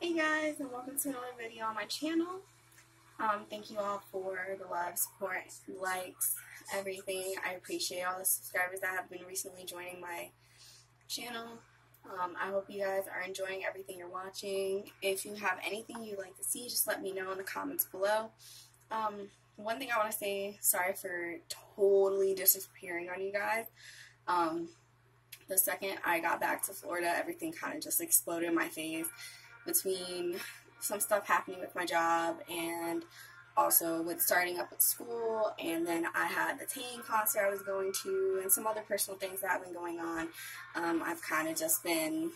Hey guys, and welcome to another video on my channel. Thank you all for the love, support, likes, everything. I appreciate all the subscribers that have been recently joining my channel. I hope you guys are enjoying everything you're watching. If you have anything you'd like to see, just let me know in the comments below. One thing I want to say, sorry for totally disappearing on you guys. The second I got back to Florida, everything kind of just exploded in my face. Between some stuff happening with my job and also with starting up at school, and then I had the Tane concert I was going to and some other personal things that have been going on. I've kind of just been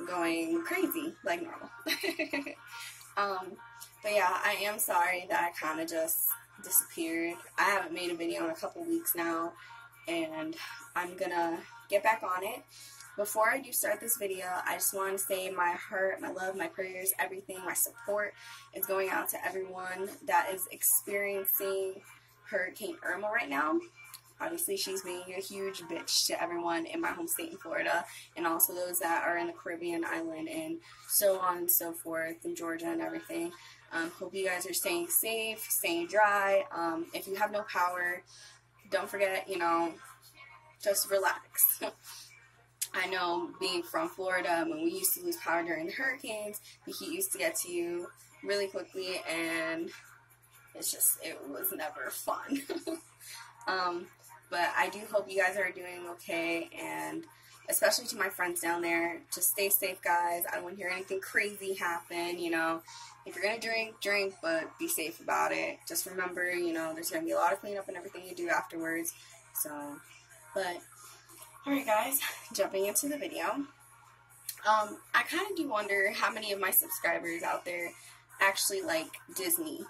going crazy like normal. But yeah, I am sorry that I kind of just disappeared. I haven't made a video in a couple weeks now, and I'm gonna get back on it. Before I do start this video, I just want to say my heart, my love, my prayers, everything, my support is going out to everyone that is experiencing Hurricane Irma right now. Obviously, she's being a huge bitch to everyone in my home state in Florida, and also those that are in the Caribbean island and so on and so forth, in Georgia and everything. Hope you guys are staying safe, staying dry. If you have no power, don't forget, just relax. I know, being from Florida, when we used to lose power during the hurricanes, the heat used to get to you really quickly, and it was never fun. But I do hope you guys are doing okay, and especially to my friends down there, just stay safe, guys. I don't want to hear anything crazy happen, If you're going to drink, but be safe about it. Just remember, there's going to be a lot of cleanup and everything you do afterwards, Alright guys, jumping into the video. I kind of do wonder how many of my subscribers out there actually like Disney.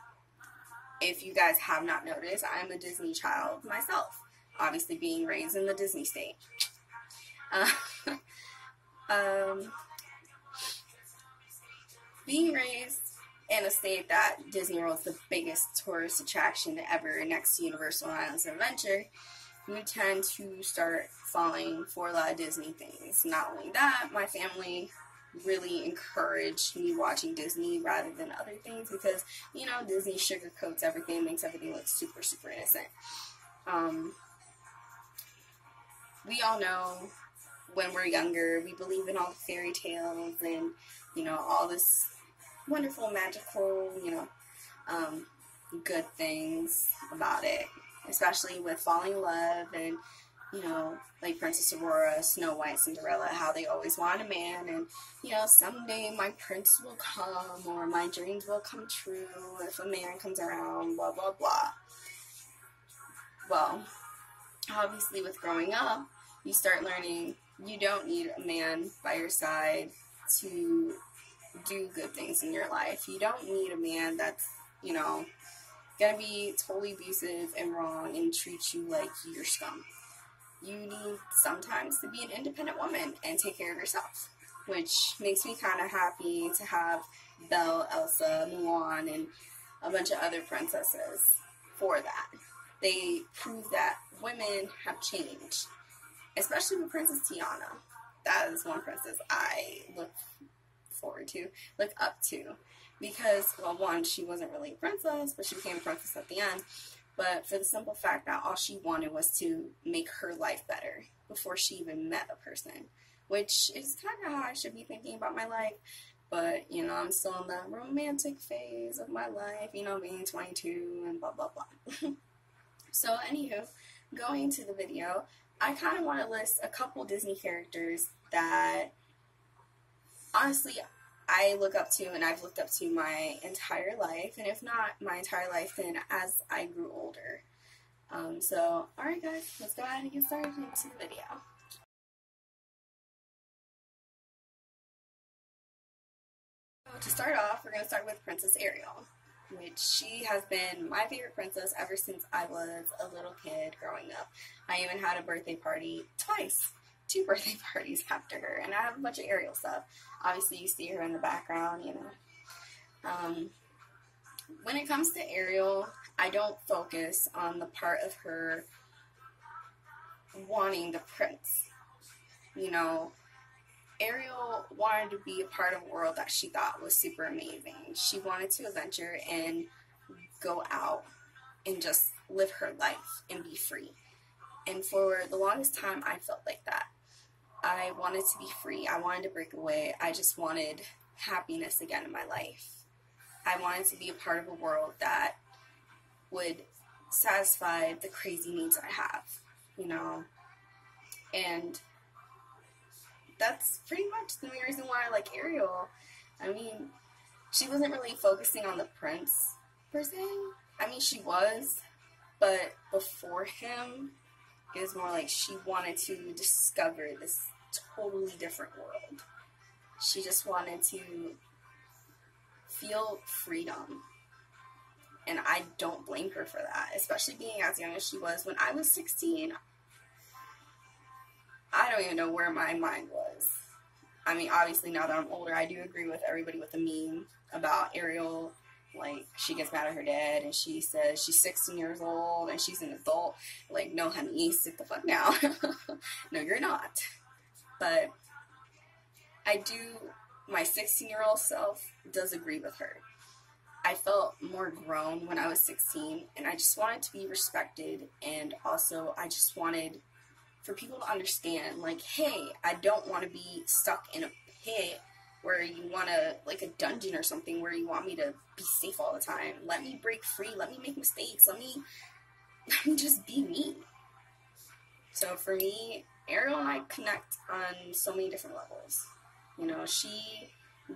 If you guys have not noticed, I'm a Disney child myself, obviously being raised in the Disney state. Being raised in a state that Disney World is the biggest tourist attraction ever next to Universal Islands of Adventure, we tend to start falling for a lot of Disney things. Not only that, my family really encouraged me watching Disney rather than other things because, Disney sugarcoats everything, makes everything look super, super innocent. We all know when we're younger, we believe in all the fairy tales and, all this wonderful, magical, good things about it. Especially with falling in love and, like Princess Aurora, Snow White, Cinderella, how they always want a man and, someday my prince will come or my dreams will come true if a man comes around, blah, blah, blah. Well, obviously with growing up, you start learning you don't need a man by your side to do good things in your life. You don't need a man that's, gonna be totally abusive and wrong and treat you like you're scum. You need sometimes to be an independent woman and take care of yourself, which makes me kind of happy to have Belle, Elsa, Mulan, and a bunch of other princesses for that. They prove that women have changed, especially with Princess Tiana. That is one princess I look up to. Because, well, one, she wasn't really a princess, but she became a princess at the end. But for the simple fact that all she wanted was to make her life better before she even met a person. Which is kind of how I should be thinking about my life. But, I'm still in the romantic phase of my life, being 22 and blah, blah, blah. So, anywho, going to the video, I kind of want to list a couple Disney characters that, honestly, I look up to, and I've looked up to my entire life, and if not my entire life, then as I grew older. Alright guys, let's go ahead and get started into the video. So to start off, we're going to start with Princess Ariel, which she has been my favorite princess ever since I was a little kid growing up. I even had a birthday party twice. 2 birthday parties after her, and I have a bunch of Ariel stuff. Obviously, you see her in the background, When it comes to Ariel, I don't focus on the part of her wanting the prince. Ariel wanted to be a part of a world that she thought was super amazing. She wanted to adventure and go out and just live her life and be free. And for the longest time, I felt like that. I wanted to be free. I wanted to break away. I just wanted happiness again in my life. I wanted to be a part of a world that would satisfy the crazy needs I have, you know. And that's pretty much the main reason why I like Ariel. I mean, she wasn't really focusing on the prince, per se. I mean, she was, but before him, it was more like she wanted to discover this totally different world. She just wanted to feel freedom. And I don't blame her for that, especially being as young as she was. When I was 16, I don't even know where my mind was. I mean, obviously, now that I'm older, I do agree with everybody with the meme about Ariel. Like, she gets mad at her dad, and she says she's 16 years old, and she's an adult. Like, no, honey, sit the fuck down. No, you're not. But my 16-year-old self does agree with her. I felt more grown when I was 16, and I just wanted to be respected, and also I just wanted for people to understand, like, hey, I don't want to be stuck in a pit where you want to, like a dungeon or something, where you want me to be safe all the time. Let me break free. Let me make mistakes. Let me just be me. So for me, Ariel and I connect on so many different levels. You know, she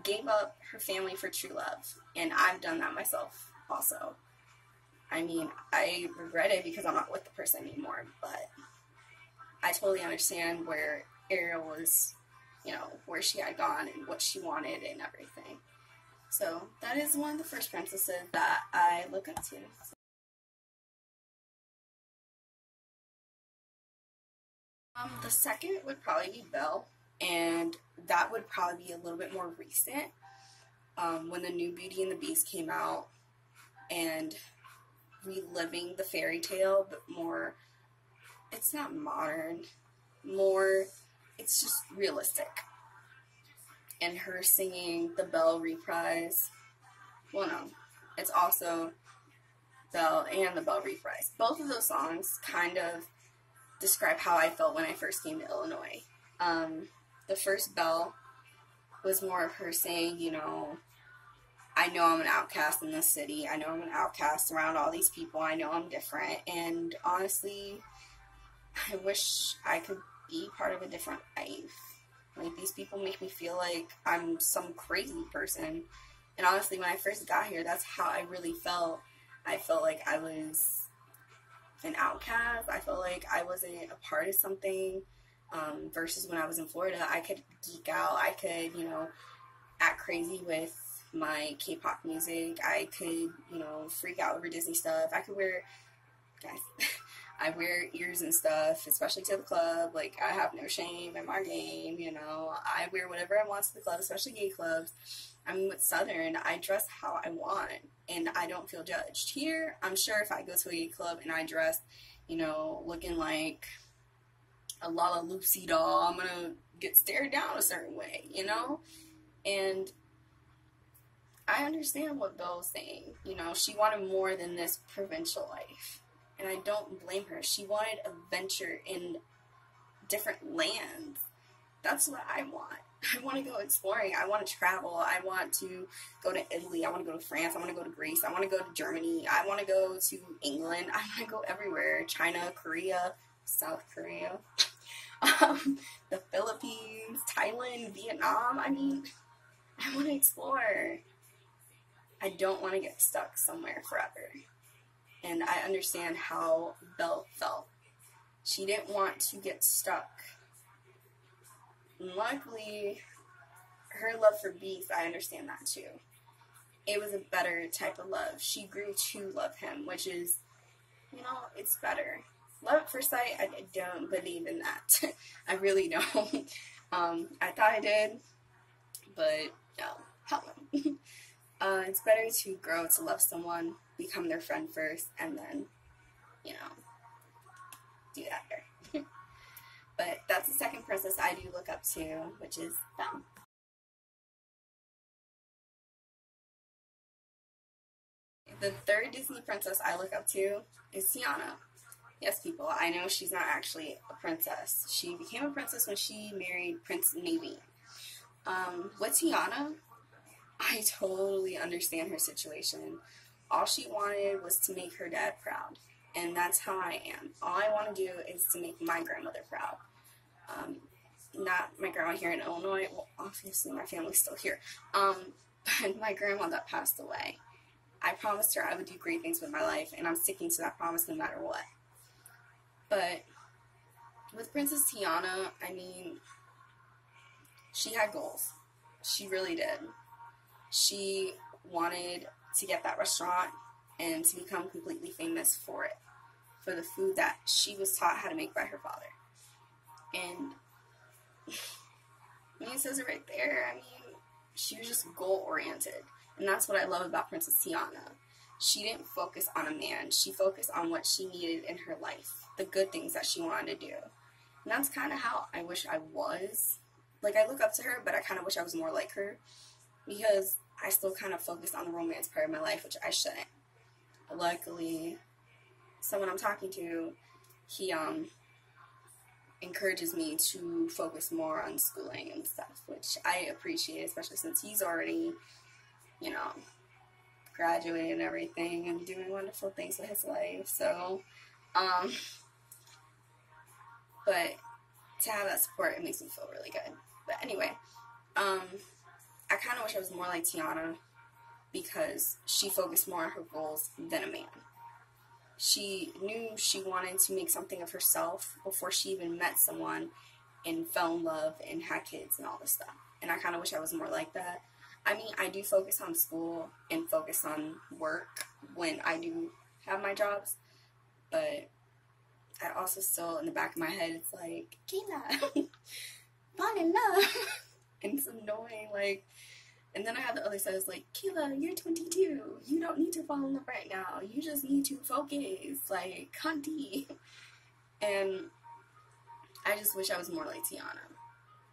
gave up her family for true love, and I've done that myself also. I mean, I regret it because I'm not with the person anymore, but I totally understand where Ariel was, you know, where she had gone and what she wanted and everything. So that is one of the first princesses that I look up to. The second would probably be Belle, and that would probably be a little bit more recent, when the new Beauty and the Beast came out, and reliving the fairy tale, but more, it's not modern, more, it's just realistic. And her singing the Belle reprise, well, no, it's also Belle and the Belle reprise. Both of those songs kind of describe how I felt when I first came to Illinois. The first Belle was more of her saying, you know, I know I'm an outcast in this city. I know I'm an outcast around all these people. I know I'm different. And honestly, I wish I could be part of a different life. Like, these people make me feel like I'm some crazy person. And honestly, when I first got here, that's how I really felt. I felt like I was an outcast. I felt like I wasn't a part of something. Versus when I was in Florida, I could geek out. I could, you know, act crazy with my K-pop music. I could, you know, freak out over Disney stuff. I could wear, guys, I wear ears and stuff, especially to the club. Like, I have no shame in my game, you know. I wear whatever I want to the club, especially gay clubs. I mean, with Southern, I dress how I want, and I don't feel judged. Here, I'm sure if I go to a gay club and I dress, you know, looking like a Lala Lucy doll, I'm gonna get stared down a certain way, you know? And I understand what Belle's saying. You know, she wanted more than this provincial life. And I don't blame her. She wanted adventure in different lands. That's what I want. I want to go exploring. I want to travel. I want to go to Italy. I want to go to France. I want to go to Greece. I want to go to Germany. I want to go to England. I want to go everywhere. China, Korea, South Korea, the Philippines, Thailand, Vietnam. I mean, I want to explore. I don't want to get stuck somewhere forever. And I understand how Belle felt. She didn't want to get stuck. And luckily, her love for Beast, I understand that too. It was a better type of love. She grew to love him, which is, you know, it's better. Love at first sight, I don't believe in that. I really don't. I thought I did, but no, hell no. It's better to grow to love someone, become their friend first, and then, you know, do that there. But that's the second princess I do look up to, which is Belle. The third Disney princess I look up to is Tiana. Yes, people, I know she's not actually a princess. She became a princess when she married Prince Naveen. With Tiana, I totally understand her situation. All she wanted was to make her dad proud. And that's how I am. All I want to do is to make my grandmother proud. Not my grandma here in Illinois. Well, obviously my family's still here. But my grandma that passed away. I promised her I would do great things with my life, and I'm sticking to that promise no matter what. But with Princess Tiana, I mean, she had goals. She really did. She wanted to get that restaurant and to become completely famous for it, for the food that she was taught how to make by her father. And I mean, it says it right there. I mean, she was just goal-oriented. And that's what I love about Princess Tiana. She didn't focus on a man. She focused on what she needed in her life, the good things that she wanted to do. And that's kind of how I wish I was. Like, I look up to her, but I kind of wish I was more like her, because I still kind of focus on the romance part of my life, which I shouldn't. Luckily, someone I'm talking to, he encourages me to focus more on schooling and stuff, which I appreciate, especially since he's already, you know, graduated and everything and doing wonderful things with his life. So, but to have that support, it makes me feel really good. But anyway, I kind of wish I was more like Tiana, because she focused more on her goals than a man. She knew she wanted to make something of herself before she even met someone and fell in love and had kids and all this stuff. And I kind of wish I was more like that. I mean, I do focus on school and focus on work when I do have my jobs, but I also still, in the back of my head, it's like, Kayla, fall in love. And it's annoying, like, and then I have the other side, it's like, Kayla, you're 22, you don't need to fall in love right now, you just need to focus, like, Conti. And I just wish I was more like Tiana.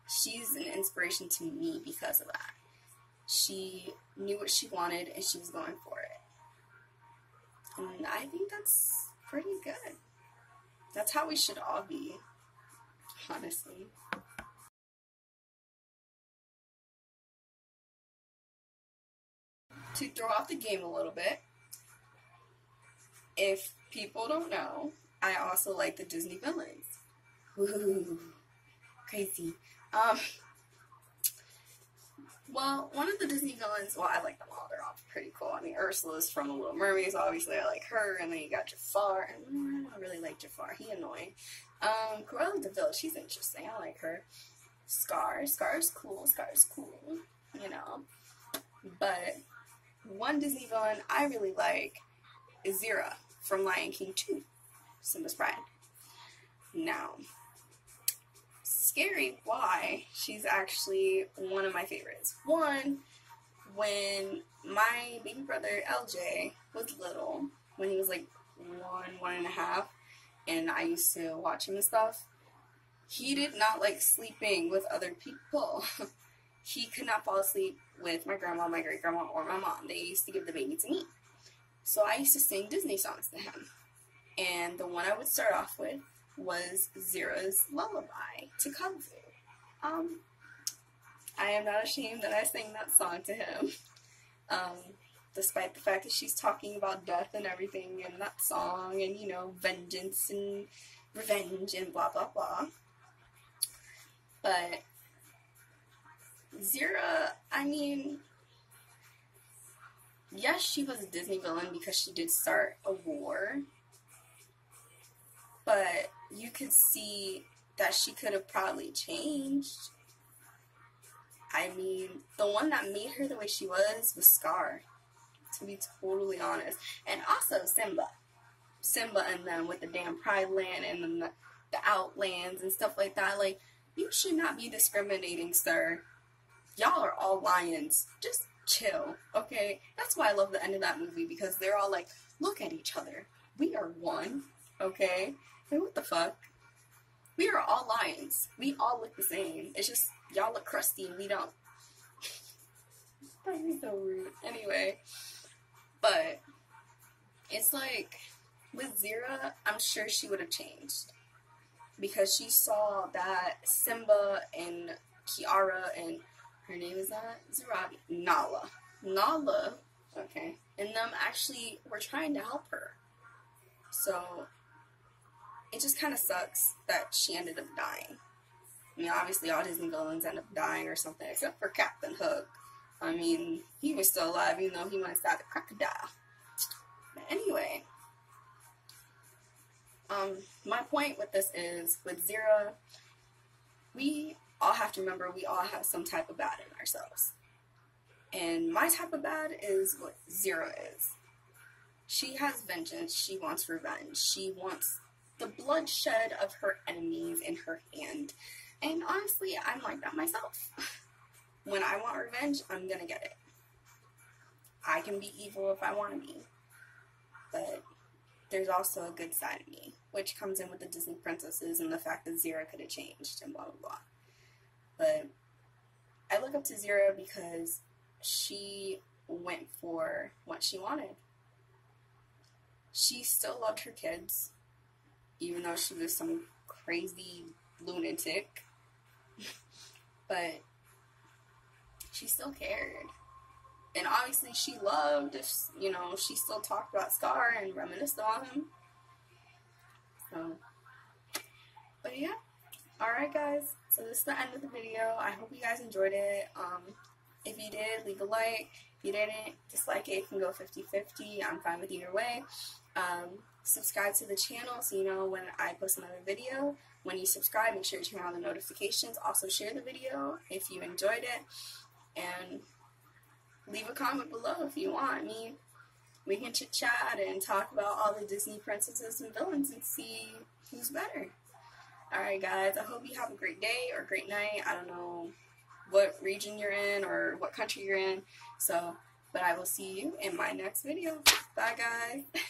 She's an inspiration to me because of that. She knew what she wanted, and she was going for it. And I think that's pretty good. That's how we should all be, honestly. To throw off the game a little bit, if people don't know, I also like the Disney villains. Ooh, crazy. Well, one of the Disney villains, well, I like them all. They're all pretty cool. I mean, Ursula's from The Little Mermaids. Obviously, I like her. And then you got Jafar. And I don't really like Jafar. He annoying. Cruella de Vil, she's interesting. I like her. Scar's cool. Scar's cool. You know. But one Disney villain I really like is Zira from Lion King 2, Simba's Pride. Now, scary why she's actually one of my favorites. One, when my baby brother LJ was little, when he was like 1.5, and I used to watch him and stuff, he did not like sleeping with other people. He could not fall asleep with my grandma, my great-grandma, or my mom. They used to give the baby to me. So I used to sing Disney songs to him. And the one I would start off with was Zira's Lullaby to Kung Fu. I am not ashamed that I sang that song to him. Despite the fact that she's talking about death and everything in that song, and, you know, vengeance and revenge and blah, blah, blah. But Zira, I mean, yes, she was a Disney villain because she did start a war, but you could see that she could have probably changed. I mean, the one that made her the way she was Scar, to be totally honest. And also Simba and them with the damn Pride Land and then the Outlands and stuff like that. Like, you should not be discriminating, sir. Y'all are all lions. Just chill, okay? That's why I love the end of that movie, because they're all like, look at each other. We are one, okay? Like, what the fuck? We are all lions. We all look the same. It's just, y'all look crusty and we don't. That is so rude. Anyway, but it's like, with Zira, I'm sure she would have changed. Because she saw that Simba and Kiara and, her name is that? Zirabi? Nala, okay, and them actually were trying to help her. So, it just kind of sucks that she ended up dying. I mean, obviously all Disney villains end up dying or something, except for Captain Hook. I mean, he was still alive even though he went inside the crocodile. But anyway, my point with this is, with Zira, we all have to remember we all have some type of bad in ourselves. And my type of bad is what Zira is. She has vengeance. She wants revenge. She wants the bloodshed of her enemies in her hand. And honestly, I'm like that myself. When I want revenge, I'm gonna get it. I can be evil if I want to be. But there's also a good side of me, which comes in with the Disney princesses and the fact that Zira could have changed and blah, blah, blah. But I look up to Zira because she went for what she wanted. She still loved her kids, even though she was some crazy lunatic. But she still cared. And obviously she loved if, you know, she still talked about Scar and reminisced on him. So, but yeah. Alright guys, so this is the end of the video. I hope you guys enjoyed it. If you did, leave a like. If you didn't, dislike it. It can go 50-50. I'm fine with either way. Subscribe to the channel so you know when I post another video. When you subscribe, make sure to turn on the notifications. Also share the video if you enjoyed it. And leave a comment below if you want. We can chit chat and talk about all the Disney princesses and villains and see who's better. Alright guys, I hope you have a great day or great night. I don't know what region you're in or what country you're in. So, but I will see you in my next video. Bye guys.